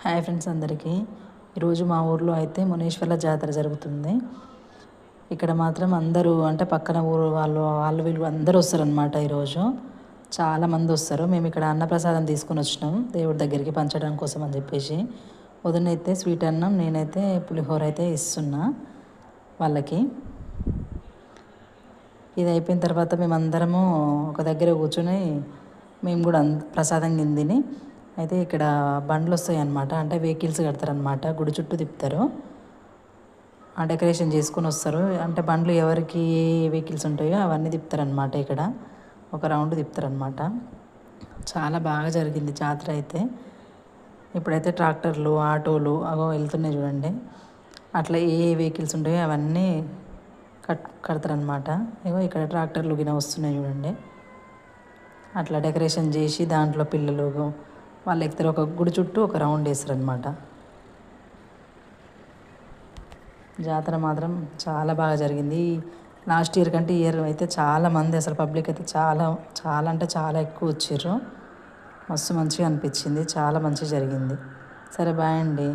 Hi friends అందరికీ. ఈరోజు మా ఊర్లో అయితే మునీశ్వర్ల జాతర జరుగుతుంది. ఇక్కడ మాత్రం అందరూ అంటే పక్కన ఊరు వాళ్ళు వీళ్ళు అందరూ వస్తారనమాట. ఈరోజు చాలామంది వస్తారు. మేము ఇక్కడ అన్నప్రసాదం తీసుకొని వచ్చినాం దేవుడి దగ్గరికి పంచడం కోసం అని చెప్పేసి. వదినైతే స్వీట్ అన్నం, నేనైతే పులిహోర అయితే ఇస్తున్నా వాళ్ళకి. ఇది అయిపోయిన తర్వాత మేమందరము ఒక దగ్గర కూర్చొని మేము కూడా ప్రసాదం తిని అయితే ఇక్కడ బండ్లు వస్తాయి అన్నమాట. అంటే వెహికల్స్ కడతారనమాట, గుడి చుట్టూ తిప్పుతారు, ఆ డెకరేషన్ చేసుకొని వస్తారు. అంటే బండ్లు ఎవరికి ఏ వెహికల్స్ ఉంటాయో అవన్నీ తిప్పుతారనమాట. ఇక్కడ ఒక రౌండ్ తిప్పుతారనమాట. చాలా బాగా జరిగింది జాతర అయితే. ఇప్పుడైతే ట్రాక్టర్లు, ఆటోలు అవో వెళ్తున్నాయి చూడండి. అట్లా ఏ వెహికల్స్ ఉంటాయో అవన్నీ కడతారనమాట. ఏవో ఇక్కడ ట్రాక్టర్లు గిన వస్తున్నాయి చూడండి. అట్లా డెకరేషన్ చేసి దాంట్లో పిల్లలు వాళ్ళు ఎక్కుతారు. ఒక గుడి చుట్టూ ఒక రౌండ్ వేస్తారనమాట. జాతర మాత్రం చాలా బాగా జరిగింది. లాస్ట్ ఇయర్ కంటే ఇయర్ అయితే చాలామంది, అసలు పబ్లిక్ అయితే చాలా చాలా అంటే చాలా ఎక్కువ వచ్చారు. మస్తు మంచిగా అనిపించింది, చాలా మంచిగా జరిగింది. సరే బాయ్ అండి.